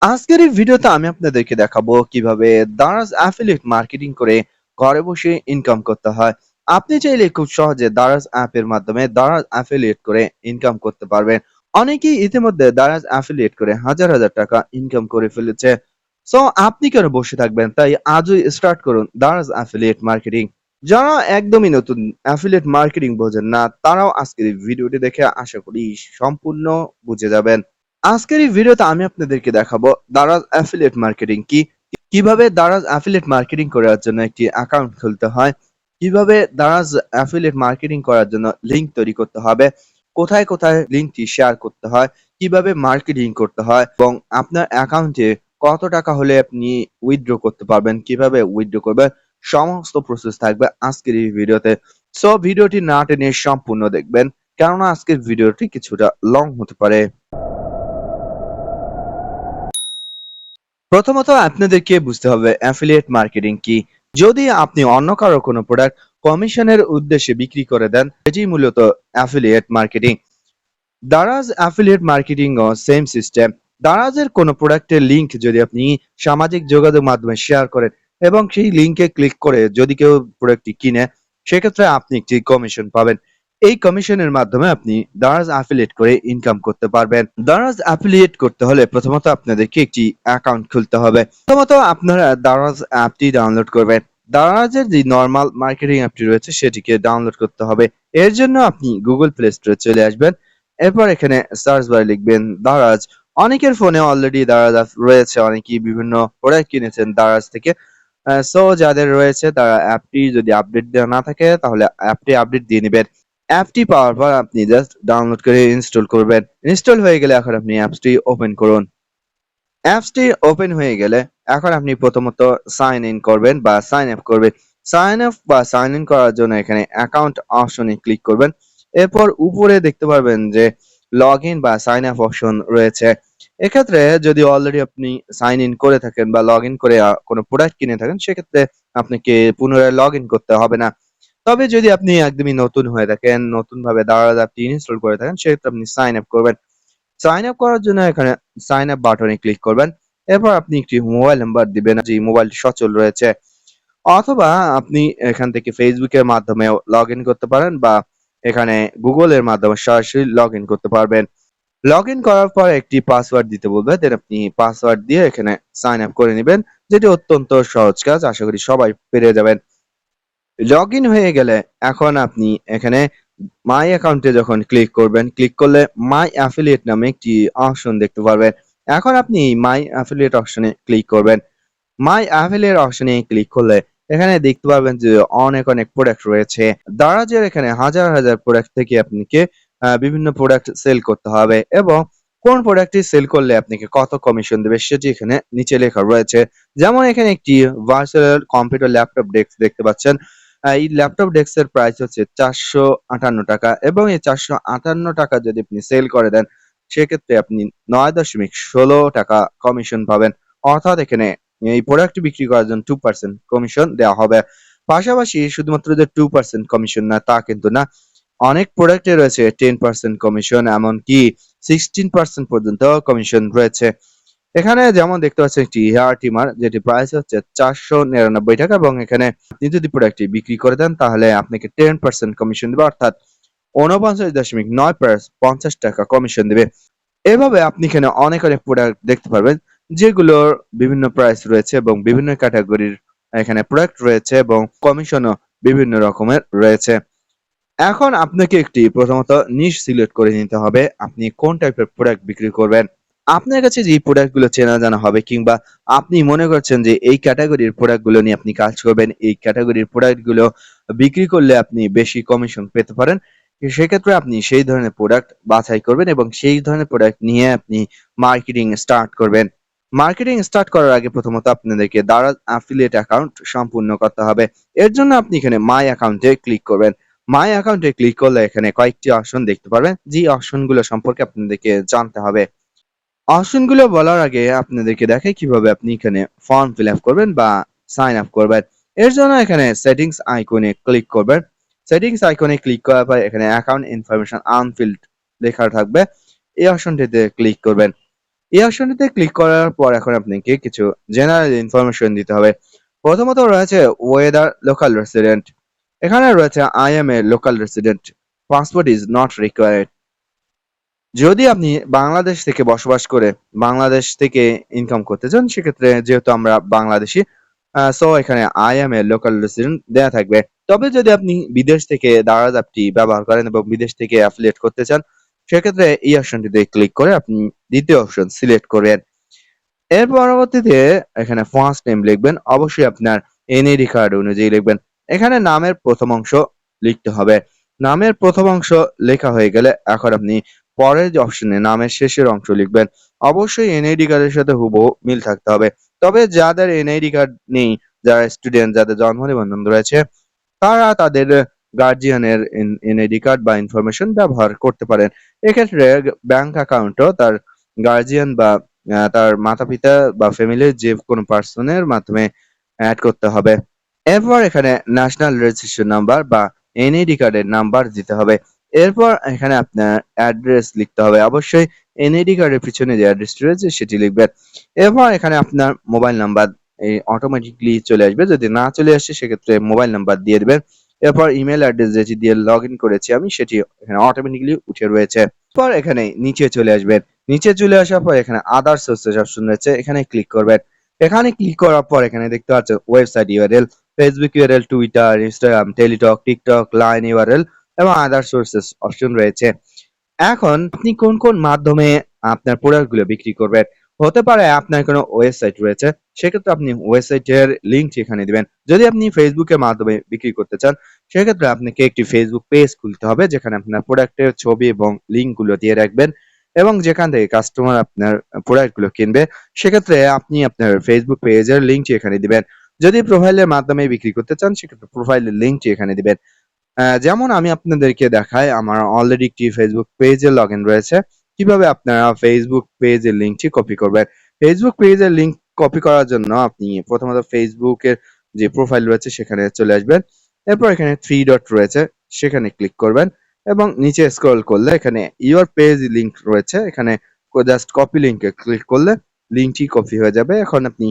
আজকের এই ভিডিওতে আমি আপনাদেরকে দেখাবো কিভাবে দারাজ অ্যাফিলিয়েট মার্কেটিং করে ঘরে বসে ইনকাম করতে হয়। আপনি চাইলে খুব সহজে দারাজ অ্যাপের মাধ্যমে দারাজ অ্যাফিলিয়েট করে ইনকাম করতে পারবেন। অনেকেই ইতিমধ্যে দারাজ অ্যাফিলিয়েট করে হাজার হাজার টাকা ইনকাম করে ফেলেছে। সো আপনি কেন বসে থাকবেন? তাই আজই স্টার্ট করুন দারাজ অ্যাফিলিয়েট মার্কেটিং। যারা একদমই নতুন অ্যাফিলিয়েট মার্কেটিং বোঝেন না তারাও আজকের এই ভিডিওটি দেখে আশা করি সম্পূর্ণ বুঝে যাবেন। আজকের এই ভিডিওতে আমি আপনাদেরকে দেখাবো দারাজ অ্যাফিলিয়েট মার্কেটিং কি, কিভাবে দারাজ অ্যাফিলিয়েট মার্কেটিং করার জন্য একটি অ্যাকাউন্ট খুলতে হয়, কিভাবে দারাজ অ্যাফিলিয়েট মার্কেটিং করার জন্য লিংক তৈরি করতে হবে, কোথায় কোথায় লিংকটি শেয়ার করতে হয়, কিভাবে মার্কেটিং করতে হয় এবং আপনার অ্যাকাউন্টে কত টাকা হলে আপনি উইথড্র করতে পারবেন, কিভাবে উইথড্র করবেন, সমস্ত প্রসেস থাকবে আজকের এই ভিডিওতে। সো ভিডিওটি না টেনে সম্পূর্ণ দেখবেন, কেননা আজকের ভিডিওটি কিছুটা লং হতে পারে। প্রথমত আপনাদেরকে বুঝতে হবে অ্যাফিলিয়েট মার্কেটিং কি। যদি আপনি অন্য কারো কোনো প্রোডাক্ট কমিশনের উদ্দেশ্যে বিক্রি করে দেন, এটি মূলত affiliate marketing. Daraz affiliate marketing ও সেম সিস্টেম। দারাজের কোনো প্রোডাক্টের লিংক যদি আপনি সামাজিক যোগাযোগ মাধ্যমে শেয়ার করেন এবং সেই লিংকে ক্লিক করে যদি কেউ প্রোডাক্টটি কিনে, সেক্ষেত্রে আপনি একটি কমিশন পাবেন। এই কমিশনের মাধ্যমে আপনি দারাজ অ্যাফিলিয়েট করে ইনকাম করতে পারবেন। দারাজ অ্যাফিলিয়েট করতে হলে প্রথমত আপনাদেরকে একটি অ্যাকাউন্ট খুলতে হবে। প্রথমত আপনারা দারাজ অ্যাপটি ডাউনলোড করবেন। দারাজের যে নরমাল মার্কেটিং অ্যাপটি রয়েছে সেটিকে ডাউনলোড করতে হবে। এর জন্য আপনি গুগল প্লে স্টোরে চলে আসবেন। এরপর এখানে সার্চ বারে লিখবেন দারাজ। অনেকের ফোনে অলরেডি দারাজ অ্যাপ রয়েছে, অনেকেই বিভিন্ন প্রোডাক্ট কিনেছেন দারাজ থেকে। সো যাদের রয়েছে তারা অ্যাপটি যদি আপডেট দেওয়া না থাকে তাহলে অ্যাপটি আপডেট দিয়ে নেবেন। অ্যাপটি পাওয়ার পর আপনি জাস্ট ডাউনলোড করে ইনস্টল করবেন। ইনস্টল হয়ে গেলে এখন আপনি অ্যাপসটি ওপেন করুন। অ্যাপসটি ওপেন হয়ে গেলে এখন আপনি প্রথমত সাইন ইন করবেন বা সাইন আপ করবেন। সাইন আপ বা সাইন ইন করার জন্য এখানে অ্যাকাউন্ট অপশনে ক্লিক করবেন। এরপর উপরে দেখতে পারবেন যে লগ ইন বা সাইন আপ অপশন রয়েছে। এক্ষেত্রে যদি অলরেডি আপনি সাইন ইন করে থাকেন বা লগ ইন করে কোনো প্রোডাক্ট কিনে থাকেন, সেক্ষেত্রে আপনাকে পুনরায় লগ ইন করতে হবে না। তবে যদি আপনি একদমই নতুন হয়ে থাকেন, নতুনভাবে দারাজ অ্যাপটি ইনস্টল করে থাকেন, সেক্ষেত্রে আপনি সাইন আপ করবেন। সাইন আপ করার জন্য এখানে সাইন আপ বাটনে ক্লিক করবেন। এরপর আপনি একটি মোবাইল নাম্বার দিবেন যে মোবাইলটি সচল রয়েছে, অথবা আপনি এখান থেকে ফেসবুকের মাধ্যমেও লগ ইন করতে পারেন বা এখানে গুগলের মাধ্যমে সরাসরি লগ ইন করতে পারবেন। লগ ইন করার পর একটি পাসওয়ার্ড দিতে বলবে, দেন আপনি পাসওয়ার্ড দিয়ে এখানে সাইন আপ করে নেবেন, যেটি অত্যন্ত সহজ কাজ, আশা করি সবাই পেরে যাবেন। লগ ইন হয়ে গেলে এখন আপনি এখানে মাই অ্যাকাউন্টে যখন ক্লিক করবেন, ক্লিক করলে মাই অ্যাফিলিয়েট নামে একটি অপশন দেখতে পারবেন। এখন আপনি মাই অ্যাফিলিয়েট অপশনে ক্লিক করবেন। মাই অ্যাফিলিয়েট অপশনে ক্লিক করলে এখানে দেখতে পারবেন যে অনেক অনেক প্রোডাক্ট রয়েছে। দারাজের এখানে হাজার হাজার প্রোডাক্ট থেকে আপনাকে বিভিন্ন প্রোডাক্ট সেল করতে হবে এবং কোন প্রোডাক্টটি সেল করলে আপনাকে কত কমিশন দেবে সেটি এখানে নিচে লেখা রয়েছে। যেমন এখানে একটি ভার্চুয়াল কম্পিউটার ল্যাপটপ ডেস্ক দেখতে পাচ্ছেন। এই ল্যাপটপ ডেস্কের প্রাইস হচ্ছে ৳৪৫৮ এবং এই ৳৪৫৮ যদি আপনি সেল করে দেন, সেক্ষেত্রে আপনি ৳৯.১৬ কমিশন পাবেন। অর্থাৎ এখানে এই প্রোডাক্ট বিক্রি করার জন্য 2% কমিশন দেওয়া হবে। পাশাপাশি শুধুমাত্র যে 2% কমিশন না তা কিন্তু না। অনেক প্রোডাক্টে রয়েছে 10% কমিশন, এমনকি 16% পর্যন্ত কমিশন রয়েছে। এখানে যেমন দেখতে পাচ্ছেন একটি হেয়ার ট্রিমার যেটি প্রাইস হচ্ছে ৳৪৯৯ এবং এখানে আপনি যদি প্রোডাক্টটি বিক্রি করে দেন তাহলে আপনাকে 10% কমিশন দিবে, অর্থাৎ ৪৯.৯৫০ কমিশন দিবে। এভাবে আপনি এখানে অনেক অনেক প্রোডাক্ট দেখতে পারবেন যেগুলোর বিভিন্ন প্রাইস রয়েছে এবং বিভিন্ন ক্যাটাগরির এখানে প্রোডাক্ট রয়েছে এবং কমিশনও বিভিন্ন রকমের রয়েছে। এখন আপনাকে একটি প্রথমত নিশ সিলেক্ট করে নিতে হবে। আপনি কোন টাইপের প্রোডাক্ট বিক্রি করবেন। আপনার কাছে যে প্রোডাক্ট গুলো চেনা জানা হবে কিংবা আপনি মনে করছেন যে এই ক্যাটেগরির প্রোডাক্ট গুলো নিয়ে আপনি কাজ করবেন, এই ক্যাটেগরির প্রোডাক্ট গুলো বিক্রি করলে আপনি বেশি কমিশন পেতে পারেন। সেক্ষেত্রে আপনি সেই ধরনের প্রোডাক্ট বাছাই করবেন এবং সেই ধরনের প্রোডাক্ট নিয়ে আপনি মার্কেটিং স্টার্ট করবেন। মার্কেটিং স্টার্ট করার আগে প্রথমত আপনাদেরকে দারাজ অ্যাফিলিয়েট অ্যাকাউন্ট সম্পূর্ণ করতে হবে। এর জন্য আপনি এখানে মাই অ্যাকাউন্টে ক্লিক করবেন। মাই অ্যাকাউন্টে ক্লিক করলে এখানে কয়েকটি অপশন দেখতে পারবেন, যে অপশনগুলো সম্পর্কে আপনাদেরকে জানতে হবে। অপশনগুলো বলার আগে আপনাদেরকে দেখাই কিভাবে আপনি এখানে ফর্ম ফিল আপ করবেন বা সাইন আপ করবেন। এর জন্য এখানে সেটিংস আইকনে ক্লিক করবেন। সেটিংস আইকনে ক্লিক করার পর এখানে অ্যাকাউন্ট ইনফরমেশন আনফিল্ড লেখা থাকবে, এই অপশনটিতে ক্লিক করবেন। এই অপশনটিতে ক্লিক করার পর এখন আপনাকে কিছু জেনারেল ইনফরমেশন দিতে হবে। প্রথমত রয়েছে ওয়েদার লোকাল রেসিডেন্ট, এখানে রয়েছে I M A local resident, passport is not required. যদি আপনি বাংলাদেশ থেকে বসবাস করে বাংলাদেশ থেকে ইনকাম করতে চান, সেক্ষেত্রে যেহেতু আমরা বাংলাদেশি, সো এখানে I M A local resident দেয়া থাকবে। তবে যদি আপনি বিদেশ থেকে দারাজ অ্যাপটি ব্যবহার করেন এবং বিদেশ থেকে অ্যাফিলিয়েট করতে চান, সেক্ষেত্রে এই অপশনটিতে ক্লিক করে আপনি দ্বিতীয় অপশন সিলেক্ট করবেন। এর পরবর্তীতে এখানে ফার্স্ট নেম লিখবেন, অবশ্যই আপনার এনআইডি কার্ড অনুযায়ী লিখবেন। এখানে নামের প্রথম অংশ লিখতে হবে। নামের প্রথম অংশ লেখা হয়ে গেলে এখন আপনি পরের যে অপশনে নামের শেষের অংশ লিখবেন। অবশ্যই এনআইডি কার্ডের সাথে হুবহু মিল থাকতে হবে। তবে যাদের এনআইডি কার্ড নেই, যারা স্টুডেন্ট, যাদের জন্ম নিবন্ধন রয়েছে, তারা তাদের গার্জিয়ানের এনআইডি কার্ড বা ইনফরমেশন ব্যবহার করতে পারেন। এক্ষেত্রে ব্যাংক অ্যাকাউন্টও তার গার্জিয়ান বা তার মাতা-পিতা বা ফ্যামিলির যে কোনো পার্সনের মাধ্যমে এড করতে হবে। এরপর এখানে ন্যাশনাল রেজিস্ট্রেশন নাম্বার বা এনআইডি কার্ডের নাম্বার দিতে হবে। এরপর এখানে আপনার অ্যাড্রেস লিখতে হবে। অবশ্যই এনআইডি কার্ডের পিছনে যে অ্যাড্রেসটি রয়েছে সেটি লিখবেন। এরপর এখানে আপনার মোবাইল নাম্বার অটোমেটিক্যালি চলে আসবে। যদি না চলে আসে সেক্ষেত্রে মোবাইল নাম্বার দিয়ে দিবেন। এরপর ইমেইল অ্যাড্রেস যেটি দিয়ে লগইন করেছি আমি, সেটি এখানে অটোমেটিক্যালি উঠে রয়েছে। এরপর এখানে নিচে চলে আসবেন। নিচে চলে আসার পর এখানে আদার সোর্সেস অপশন রয়েছে, এখানে ক্লিক করবেন। এখানে ক্লিক করার পর এখানে দেখতে পাচ্ছেন website URL, Facebook URL, Twitter, Instagram, Teletalk, TikTok, line URL এবং আদার সোর্সেস অপশন রয়েছে। এখন আপনি কোন কোন মাধ্যমে আপনার প্রোডাক্ট গুলো বিক্রি করবেন? হতে পারে আপনার কোনো ওয়েবসাইট রয়েছে, সেক্ষেত্রে আপনি ওয়েবসাইটের লিঙ্কটি এখানে দিবেন। যদি আপনি ফেসবুকের মাধ্যমে বিক্রি করতে চান, সেক্ষেত্রে আপনাকে একটি ফেসবুক পেজ খুলতে হবে, যেখানে আপনার প্রোডাক্টের ছবি এবং লিঙ্ক গুলো দিয়ে রাখবেন এবং যেখান থেকে কাস্টমার আপনার প্রোডাক্ট গুলো কিনবে, সেক্ষেত্রে আপনি আপনার ফেসবুক পেজের লিঙ্কটি এখানে দিবেন। যদি প্রোফাইলের মাধ্যমে বিক্রি করতে চান, সেক্ষেত্রে প্রোফাইলের লিঙ্কটি এখানে দিবেন। যেমন আমি আপনাদেরকে দেখাই, আমার অলরেডি একটি ফেসবুক পেজে লগইন রয়েছে। কিভাবে আপনারা ফেসবুক পেজের লিঙ্কটি কপি করবেন? ফেসবুক পেজের লিঙ্ক কপি করার জন্য আপনি প্রথমত ফেসবুকের যে প্রোফাইল রয়েছে সেখানে চলে আসবেন। এরপর এখানে 3 ডট রয়েছে, সেখানে ক্লিক করবেন এবং নিচে স্ক্রল করলে এখানে ইউর পেজ লিঙ্ক রয়েছে, এখানে জাস্ট কপি লিঙ্কে ক্লিক করলে লিঙ্কটি কপি হয়ে যাবে। এখন আপনি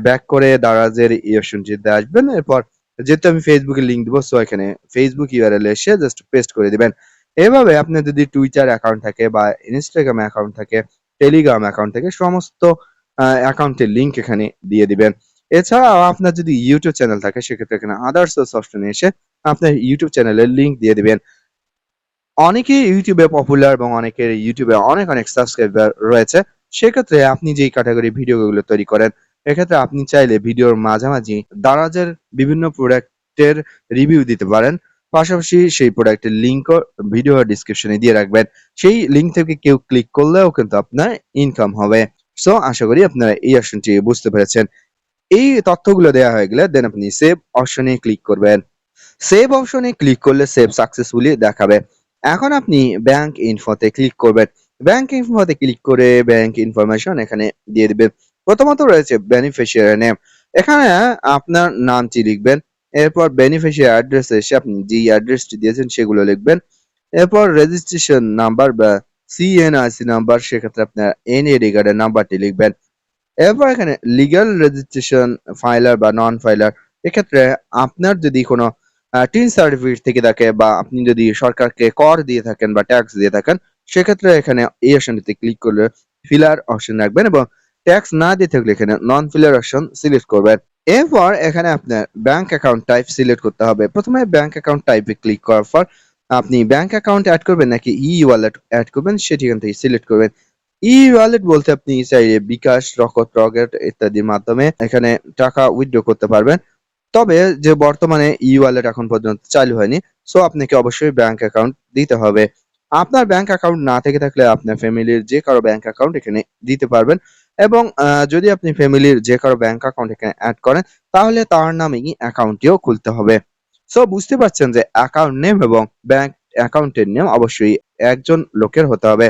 ব্যাক করে দারাজের এই অপশনটিতে আসবেন। এরপর যেহেতু আমি ফেসবুকে লিঙ্ক দিব, সো এখানে ফেসবুক ইউআরএল এসে জাস্ট পেস্ট করে দিবেন। এভাবে আপনার যদি টুইটার অ্যাকাউন্ট থাকে বা ইনস্টাগ্রাম অ্যাকাউন্ট থাকে, টেলিগ্রাম অ্যাকাউন্ট থাকে, সমস্ত অ্যাকাউন্টের লিঙ্ক এখানে দিয়ে দিবেন। এছাড়াও আপনার যদি ইউটিউব চ্যানেল থাকে, সেক্ষেত্রে এখানে আদার সোর্স অপশনে এসে আপনার ইউটিউব চ্যানেলের লিঙ্ক দিয়ে দিবেন। অনেকেই ইউটিউবে পপুলার এবং অনেকের ইউটিউবে অনেক সাবস্ক্রাইবার রয়েছে। সেক্ষেত্রে আপনি যেই ক্যাটাগরি ভিডিওগুলো তৈরি করেন, এক্ষেত্রে আপনি চাইলে ভিডিওর মাঝামাঝি দারাজের বিভিন্ন প্রোডাক্টের রিভিউ দিতে পারেন। পাশাপাশি সেই প্রোডাক্টের লিঙ্কও ভিডিও ডেসক্রিপশনে দিয়ে রাখবেন। সেই লিঙ্ক থেকে কেউ ক্লিক করলেও কিন্তু আপনার ইনকাম হবে। সো আশা করি আপনারা এই অপশনটি বুঝতে পেরেছেন। এই তথ্যগুলো দেওয়া হয়ে গেলে দেন আপনি সেভ অপশনে ক্লিক করবেন। সেভ অপশনে ক্লিক করলে সেভ সাকসেসফুলি দেখাবে। এখন আপনি ব্যাংক ইনফোতে ক্লিক করবেন। ব্যাংক ইনফোতে ক্লিক করে ব্যাংক ইনফরমেশন এখানে দিয়ে দিবেন। প্রথমত রয়েছে বেনিফিশিয়ারি নেম, এখানে আপনার নামটি লিখবেন। এরপর বেনিফিশিয়ারি অ্যাড্রেসে এসে আপনি যেই অ্যাড্রেসটি দিয়েছেন সেগুলো লিখবেন। এরপর রেজিস্ট্রেশন নাম্বার বা সিএনআইসি নাম্বার, সেক্ষেত্রে আপনার এনআইডি কার্ডের নাম্বারটি লিখবেন। এরপর এখানে লিগ্যাল রেজিস্ট্রেশন ফাইলার বা নন ফাইলার, এক্ষেত্রে আপনার যদি কোনো টিন সার্টিফিকেট থেকে থাকে বা আপনি যদি সরকারকে কর দিয়ে থাকেন বা ট্যাক্স দিয়ে থাকেন, সেক্ষেত্রে এখানে এই অপশনটিতে ক্লিক করলে ফিলার অপশন রাখবেন এবং ট্যাক্স না দিয়ে থাকলে এখানে নন ফিলার অপশন সিলেক্ট করবেন। এরপর এখানে আপনার ব্যাংক অ্যাকাউন্ট টাইপ সিলেক্ট করতে হবে। প্রথমে ব্যাংক অ্যাকাউন্ট টাইপে ক্লিক করার পর আপনি ব্যাংক অ্যাকাউন্ট অ্যাড করবেন নাকি ই ওয়ালেট অ্যাড করবেন সেটি এখান থেকে সিলেক্ট করবেন। ই ওয়ালেট বলতে আপনি চাইলে বিকাশ, রকেট রকেট ইত্যাদির মাধ্যমে এখানে টাকা উইথড্র করতে পারবেন। তবে যে বর্তমানে ই ওয়ালেট এখন পর্যন্ত চালু হয়নি, সো আপনাকে অবশ্যই ব্যাংক অ্যাকাউন্ট দিতে হবে। আপনার ব্যাংক অ্যাকাউন্ট না থেকে থাকলে আপনার ফ্যামিলির যে কারো ব্যাংক অ্যাকাউন্ট এখানে দিতে পারবেন এবং যদি আপনি ফ্যামিলির যে কারো ব্যাংক অ্যাকাউন্ট এখানে অ্যাড করেন, তাহলে তার নামেই অ্যাকাউন্টটিও খুলতে হবে। সো বুঝতে পারছেন যে অ্যাকাউন্ট নেম এবং ব্যাংক অ্যাকাউন্টের নেম অবশ্যই একজন লোকের হতে হবে।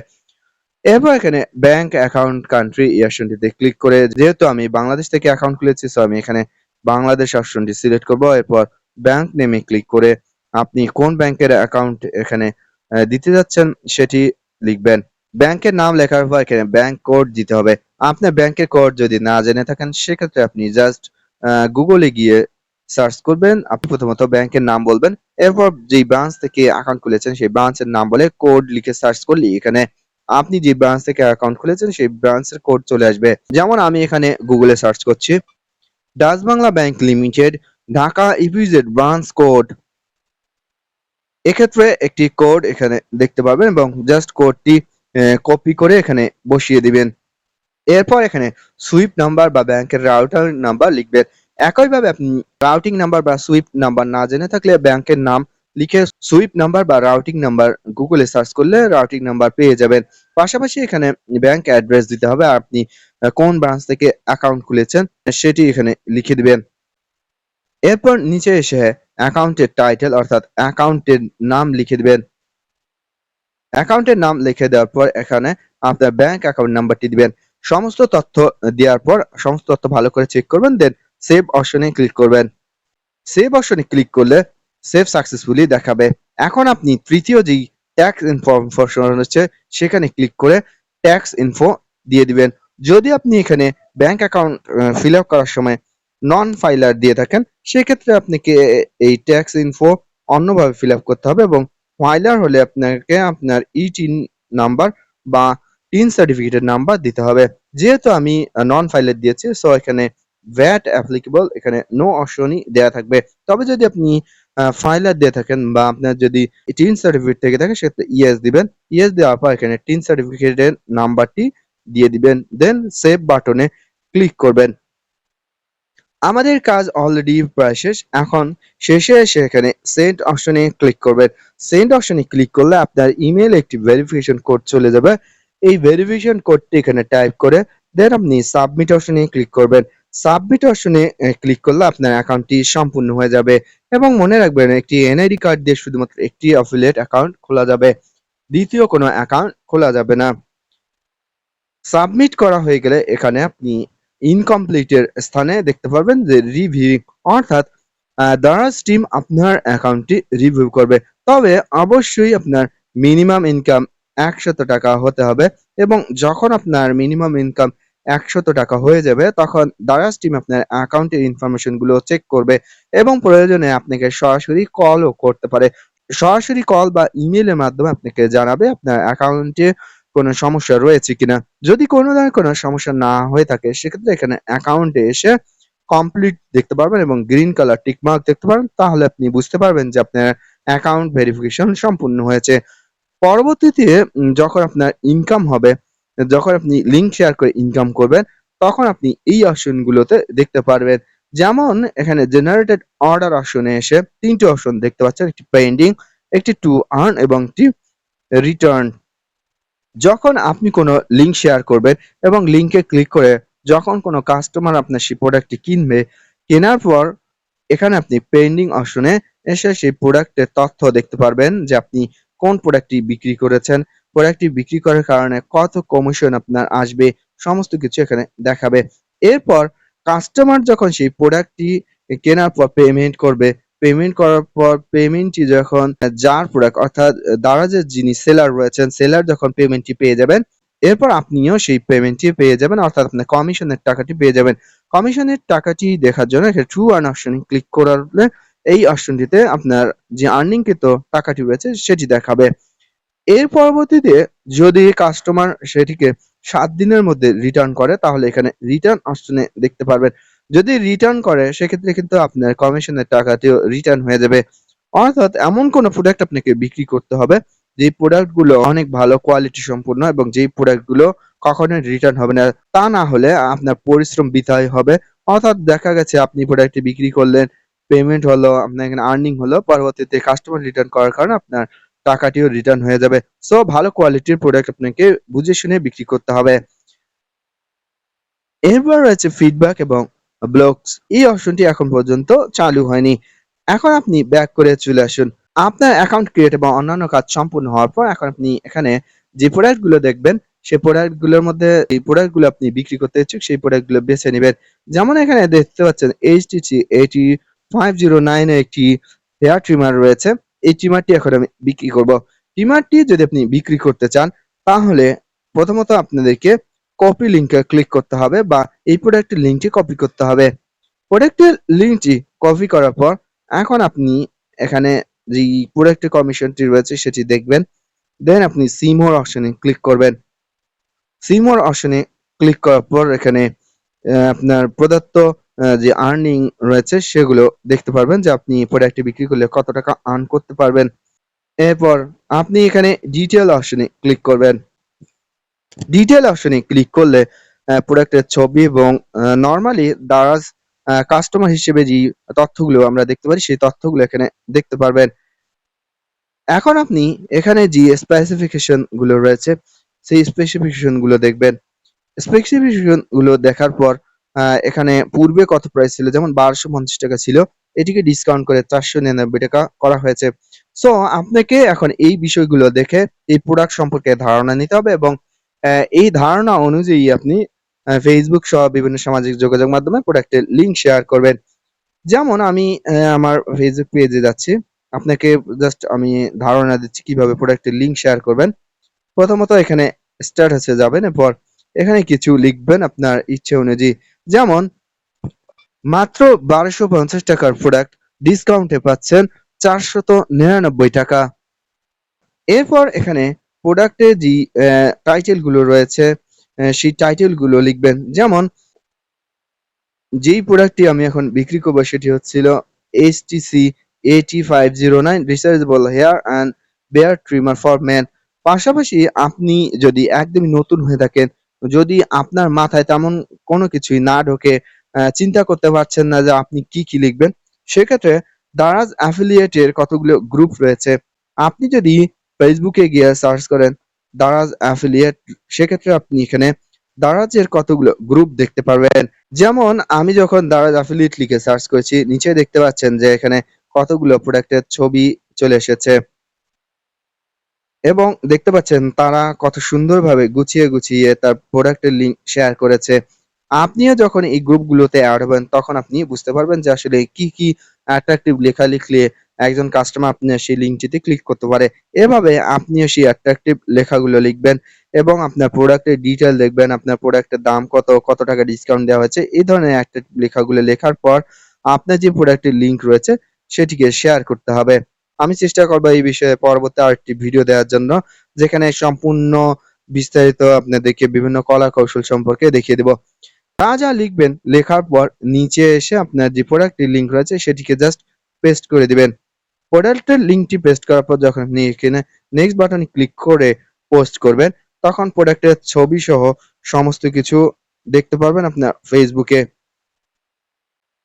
এরপর এখানে ব্যাংক অ্যাকাউন্ট কান্ট্রি এই অপশনটিতে ক্লিক করে, যেহেতু আমি বাংলাদেশ থেকে অ্যাকাউন্ট খুলেছি, সো আমি এখানে বাংলাদেশ অপশনটি সিলেক্ট করব। এরপর ব্যাংক নেমে ক্লিক করে আপনি কোন ব্যাংকের অ্যাকাউন্ট এখানে দিতে যাচ্ছেন সেটি লিখবেন। ব্যাংকের নাম লেখার পর এখানে ব্যাংক কোড দিতে হবে। আপনার ব্যাংকের কোড যদি না জেনে থাকেন সেক্ষেত্রে আপনি জাস্ট গুগলে গিয়ে সার্চ করবেন। আপনি প্রথমত ব্যাংকের নাম বলবেন, এরপর যেই ব্রাঞ্চ থেকে অ্যাকাউন্ট খুলেছেন সেই ব্রাঞ্চের নাম বলে কোড লিখে সার্চ করলে এখানে আপনি যে ব্রাঞ্চ থেকে অ্যাকাউন্ট খুলেছেন সেই ব্রাঞ্চের কোড চলে আসবে। যেমন আমি এখানে গুগলে সার্চ করছি Dutch Bangla bank limited Dhaka EPZ branch code. এক্ষেত্রে একটি কোড এখানে দেখতে পাবেন এবং জাস্ট কোডটি কপি করে এখানে বসিয়ে দিবেন। এরপর এখানে সুইফট নাম্বার বা ব্যাংকের রাউটার নাম্বার লিখবেন। একইভাবে আপনি রাউটিং নাম্বার বা সুইফট নাম্বার না জেনে থাকলে ব্যাংকের নাম লিখে সুইফট নাম্বার বা রাউটিং নাম্বার গুগলে সার্চ করলে রাউটিং নাম্বার পেয়ে যাবেন। পাশাপাশি এখানে ব্যাংক অ্যাড্রেস দিতে হবে। আপনি কোন ব্রাঞ্চ থেকে অ্যাকাউন্ট খুলেছেন সেটি এখানে লিখে দিবেন। এরপর নিচে এসে অ্যাকাউন্টের টাইটেল অর্থাৎ অ্যাকাউন্টের নাম লিখে দিবেন। অ্যাকাউন্টের নাম লিখে দেওয়ার পর এখানে আপনার ব্যাংক অ্যাকাউন্ট নাম্বারটি দিবেন। সমস্ত তথ্য দেওয়ার পর সমস্ত তথ্য ভালো করে চেক করবেন, দেন সেভ অপশনে ক্লিক করবেন। সেভ অপশনে ক্লিক করলে সেভ সাকসেসফুলি দেখাবে। এখন আপনি তৃতীয় যেই ট্যাক্স ইনফরমেশন হচ্ছে সেখানে ক্লিক করে ট্যাক্স ইনফো দিয়ে দিবেন। যদি আপনি এখানে ব্যাংক অ্যাকাউন্ট ফিল আপ করার সময় নন ফাইলার দিয়ে থাকেন সেক্ষেত্রে আপনাকে এই ট্যাক্স ইনফো অন্যভাবে ফিল আপ করতে হবে এবং ফাইলার হলে আপনাকে আপনার টিন নাম্বার বা টিন সার্টিফিকেটের নাম্বার দিতে হবে। যেহেতু আমি নন ফাইলার দিয়েছি সো এখানে ভ্যাট অ্যাপ্লিকেবল এখানে নো অপশনই দেয়া থাকবে। তবে যদি আপনি ফাইলার দিয়ে থাকেন বা আপনার যদি টিন সার্টিফিকেট থেকে থাকে সেক্ষেত্রে ইয়েস দিবেন। ইয়েস দেওয়ার পর এখানে টিন সার্টিফিকেটের নাম্বারটি দিয়ে দিবেন, দেন সেভ বাটনে ক্লিক করবেন। আমাদের কাজ অলরেডি প্রায় শেষ। এখন শেষে এসে এখানে সেন্ড অপশনে ক্লিক করবেন। সেন্ড অপশনে ক্লিক করলে আপনার ইমেইলে একটি ভেরিফিকেশন কোড চলে যাবে। এই ভেরিফিকেশন কোডটি এখানে টাইপ করে দেন আপনি সাবমিট অপশনে ক্লিক করবেন। সাবমিট অপশনে ক্লিক করলে আপনার অ্যাকাউন্টটি সম্পূর্ণ হয়ে যাবে এবং মনে রাখবেন একটি এনআইডি কার্ড দিয়ে শুধুমাত্র একটি অ্যাফিলিয়েট অ্যাকাউন্ট খোলা যাবে, দ্বিতীয় কোনো অ্যাকাউন্ট খোলা যাবে না। সাবমিট করা হয়ে গেলে এখানে আপনি ইনকমপ্লিট এর স্থানে দেখতে পারবেন যে রিভিউ, অর্থাৎ দারাজ টিম আপনার অ্যাকাউন্টটি রিভিউ করবে। তবে অবশ্যই আপনার মিনিমাম ইনকাম ১০০ টাকা হতে হবে এবং যখন আপনার মিনিমাম ইনকাম ১০০ টাকা হয়ে যাবে তখন দারাজ টিম আপনার অ্যাকাউন্টের ইনফরমেশন গুলো চেক করবে এবং প্রয়োজনে আপনাকে সরাসরি কলও করতে পারে। সরাসরি কল বা ইমেইলের মাধ্যমে আপনাকে জানাবে আপনার অ্যাকাউন্টে কোনো সমস্যা রয়েছে কিনা। যদি কোনো ধরনের কোনো সমস্যা না হয়ে থাকে সেক্ষেত্রে এখানে অ্যাকাউন্টে এসে কমপ্লিট দেখতে পারবেন এবং গ্রিন কালার টিক মার্ক দেখতে পারবেন, তাহলে আপনি বুঝতে পারবেন যে আপনার অ্যাকাউন্ট ভেরিফিকেশন সম্পূর্ণ হয়েছে। পরবর্তীতে যখন আপনার ইনকাম হবে, যখন আপনি লিঙ্ক শেয়ার করে ইনকাম করবেন তখন আপনি এই অপশনগুলোতে দেখতে পারবেন। যেমন এখানে জেনারেটেড অর্ডার অপশনে এসে ৩টি অপশন দেখতে পাচ্ছেন, একটি পেন্ডিং, একটি টু আর্ন এবং একটি রিটার্ন। যখন আপনি কোনো লিঙ্ক শেয়ার করবেন এবং লিঙ্কে ক্লিক করে যখন কোনো কাস্টমার আপনার সেই প্রোডাক্টটি কিনবে, কেনার পর এখানে আপনি পেন্ডিং অপশনে এসে সেই প্রোডাক্টের তথ্য দেখতে পারবেন যে আপনি কোন প্রোডাক্টটি বিক্রি করেছেন, প্রোডাক্টটি বিক্রি করার কারণে কত কমিশন আপনার আসবে, সমস্ত কিছু এখানে দেখাবে। এরপর কাস্টমার যখন সেই প্রোডাক্টটি কেনার পর পেমেন্ট করবে, পেমেন্ট করার পর পেমেন্টটি যখন যার প্রোডাক্ট অর্থাৎ দারাজের যিনি সেলার রয়েছেন সেলার যখন পেমেন্টটি পেয়ে যাবেন এরপর আপনিও সেই পেমেন্টটি পেয়ে যাবেন অর্থাৎ আপনার কমিশনের টাকাটি পেয়ে যাবেন। কমিশনের টাকাটি দেখার জন্য এখানে ট্রু আর্ন অপশনে ক্লিক করলে এই অপশনটিতে আপনার যে আর্নিংকৃত টাকাটি রয়েছে সেটি দেখাবে। এর পরবর্তীতে যদি কাস্টমার সেটিকে ৭ দিনের মধ্যে রিটার্ন করে তাহলে এখানে রিটার্ন অপশনে দেখতে পারবেন। যদি রিটার্ন করে সেক্ষেত্রে কিন্তু আপনার কমিশনের টাকাটিও রিটার্ন হয়ে যাবে। অর্থাৎ এমন কোনো প্রোডাক্ট আপনাকে বিক্রি করতে হবে যে প্রোডাক্ট গুলো অনেক ভালো কোয়ালিটি সম্পূর্ণ এবং যেই প্রোডাক্ট গুলো কখনোই রিটার্ন হবে না। তা না হলে আপনার পরিশ্রম বৃথাই হবে। অর্থাৎ দেখা গেছে আপনি প্রোডাক্টটি বিক্রি করলেন, পেমেন্ট হলো, আপনার এখানে আর্নিং হলো, পরবর্তীতে কাস্টমার রিটার্ন করার কারণে আপনার টাকাটিও রিটার্ন হয়ে যাবে। সো ভালো কোয়ালিটির প্রোডাক্ট আপনাকে বুঝে শুনে বিক্রি করতে হবে। এরপর রয়েছে ফিডব্যাক এবং ব্লগস। এই অপশনটি এখন পর্যন্ত চালু হয়নি। এখন আপনি ব্যাক করে চলে আসুন। আপনার অ্যাকাউন্ট ক্রিয়েট এবং অন্যান্য কাজ সম্পূর্ণ হওয়ার পর এখন আপনি এখানে যে প্রোডাক্ট গুলো দেখবেন সেই প্রোডাক্ট গুলোর মধ্যে এই প্রোডাক্ট গুলো আপনি বিক্রি করতে ইচ্ছুক সেই প্রোডাক্ট গুলো বেছে নেবেন। যেমন এখানে দেখতে পাচ্ছেন HTC 8509 এর একটি হেয়ার ট্রিমার রয়েছে। এই ট্রিমারটি এখন আমি বিক্রি করব। ট্রিমারটি যদি আপনি বিক্রি করতে চান তাহলে প্রথমত আপনাদেরকে কপি লিংকে ক্লিক করতে হবে বা এই প্রোডাক্টের লিংকটি কপি করতে হবে। প্রোডাক্টের লিংকটি কপি করার পর এখন আপনি এখানে যেই প্রোডাক্টের কমিশনটি রয়েছে সেটি দেখবেন। দেন আপনি সি মোর অপশনে ক্লিক করবেন। সি মোর অপশনে ক্লিক করার পর এখানে আপনার প্রদত্ত যে আর্নিং রয়েছে সেগুলো দেখতে পারবেন যে আপনি প্রোডাক্টটি বিক্রি করলে কত টাকা আর্ন করতে পারবেন। এরপর আপনি এখানে ডিটেইল অপশনে ক্লিক করবেন। ডিটেইল অপশনে ক্লিক করলে প্রোডাক্টের ছবি এবং নরমালি দারাজ কাস্টমার হিসেবে যেই তথ্যগুলো আমরা দেখতে পারি সেই তথ্যগুলো এখানে দেখতে পারবেন। এখন আপনি এখানে যে স্পেসিফিকেশন গুলো রয়েছে সেই স্পেসিফিকেশন গুলো দেখবেন। স্পেসিফিকেশন গুলো দেখার পর এখানে পূর্বে কত প্রাইস ছিল, যেমন 1250 টাকা ছিল, এটিকে ডিসকাউন্ট করে 499 টাকা করা হয়েছে। সো আপনাকে এখন এই বিষয়গুলো দেখে এই প্রোডাক্ট সম্পর্কে ধারণা নিতে হবে এবং এই ধারণা অনুযায়ী আপনি ফেসবুক সহ বিভিন্ন সামাজিক যোগাযোগ মাধ্যমে প্রোডাক্টের লিংক শেয়ার করবেন। যেমন আমি আমার ফেসবুক পেজে যাচ্ছি, আপনাকে জাস্ট আমি ধারণা দিচ্ছি কিভাবে প্রোডাক্টের লিংক শেয়ার করবেন। প্রথমত এখানে স্ট্যাটাসে যাবেন, এরপর এখানে কিছু লিখবেন আপনার ইচ্ছে অনুযায়ী, যেমন মাত্র 1250 টাকার প্রোডাক্ট ডিসকাউন্টে পাচ্ছেন 499 টাকা। এরপর এখানে প্রোডাক্টের যে টাইটেল গুলো রয়েছে সেই টাইটেল গুলো লিখবেন। যেমন যেই প্রোডাক্টটি আমি এখন বিক্রি করবো সেটি হচ্ছিল HTC AT509 rechargeable hair and beard trimmer for men. পাশাপাশি আপনি যদি একদমই নতুন হয়ে থাকেন, যদি আপনার মাথায় তেমন কোনো কিছুই না ঢোকে, চিন্তা করতে পারছেন না যে আপনি কি কি লিখবেন, সেক্ষেত্রে দারাজ অ্যাফিলিয়েটের কতগুলো গ্রুপ রয়েছে। আপনি যদি ফেসবুকে গিয়ে সার্চ করেন দারাজ অ্যাফিলিয়েট, সেক্ষেত্রে আপনি এখানে দারাজের কতগুলো গ্রুপ দেখতে পারবেন। যেমন আমি যখন দারাজ অ্যাফিলিয়েট লিখে সার্চ করেছি, নিচে দেখতে পাচ্ছেন যে এখানে কতগুলো প্রোডাক্টের ছবি চলে এসেছে এবং দেখতে পাচ্ছেন তারা কত সুন্দরভাবে গুছিয়ে গুছিয়ে তার প্রোডাক্টের লিংক শেয়ার করেছে। আপনিও যখন এই গ্রুপগুলোতে অ্যাড হবেন তখন আপনি বুঝতে পারবেন যে আসলে কি কি অ্যাট্রাকটিভ লেখা লিখলে একজন কাস্টমার আপনার সেই লিঙ্কটিতে ক্লিক করতে পারে। এভাবে আপনিও সেই অ্যাট্রাকটিভ লেখাগুলো লিখবেন এবং আপনার প্রোডাক্টের ডিটেইল দেখবেন, আপনার প্রোডাক্টের দাম কত, কত টাকা ডিসকাউন্ট দেওয়া হয়েছে, এই ধরনের অ্যাট্রাকটিভ লেখাগুলো লেখার পর আপনার যে প্রোডাক্টের লিংক রয়েছে সেটিকে শেয়ার করতে হবে। আমি চেষ্টা করবো এই বিষয়ে পরবর্তী আরেকটি ভিডিও দেওয়ার জন্য, যেখানে সম্পূর্ণ বিস্তারিত আপনাদেরকে বিভিন্ন কলা কৌশল সম্পর্কে দেখিয়ে দেব। যা যা লিখবেন লেখার পর নিচে এসে আপনার যে প্রোডাক্টের লিংক রয়েছে সেটিকে জাস্ট পেস্ট করে দিবেন। প্রোডাক্টের লিংকটি পেস্ট করার পর যখন আপনি এখানে নেক্সট বাটনে ক্লিক করে পোস্ট করবেন, তখন প্রোডাক্টের ছবি সহ সমস্ত কিছু দেখতে পারবেন আপনার ফেসবুকে।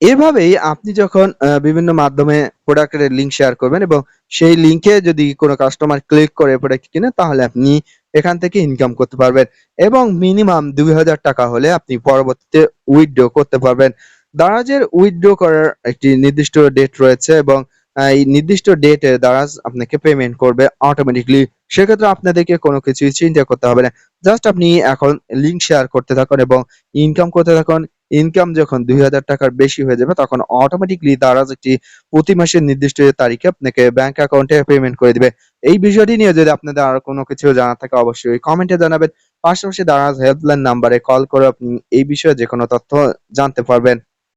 এভাবেই আপনি যখন বিভিন্ন মাধ্যমে প্রোডাক্টের লিংক শেয়ার করবেন এবং সেই লিংকে যদি কোনো কাস্টমার ক্লিক করে প্রোডাক্ট কিনে, তাহলে আপনি এখান থেকে ইনকাম করতে পারবেন এবং মিনিমাম 2000 টাকা হলে আপনি পরবর্তীতে উইথড্র করতে পারবেন। দারাজের উইথড্র করার একটি নির্দিষ্ট ডেট রয়েছে এবং এই নির্দিষ্ট ডেটে দারাজ আপনাকে পেমেন্ট করবে অটোমেটিকলি। সেক্ষেত্রে আপনাদেরকে কোনো কিছুই চিন্তা করতে হবে না। জাস্ট আপনি এখন লিংক শেয়ার করতে থাকুন এবং ইনকাম করতে থাকুন। ইনকাম যখন 2000 টাকার বেশি হয়ে যাবে তখন অটোমেটিকলি দারাজ একটি প্রতি মাসের নির্দিষ্ট তারিখে আপনাকে ব্যাংক অ্যাকাউন্টে পেমেন্ট করে দিবে। এই বিষয়টি নিয়ে যদি আপনাদের আরো কোনো কিছু জানার থাকে অবশ্যই কমেন্টে জানাবেন। পাশাপাশি দারাজ হেল্পলাইন নাম্বারে কল করে আপনি এই বিষয়ে যে কোনো তথ্য জানতে পারবেন।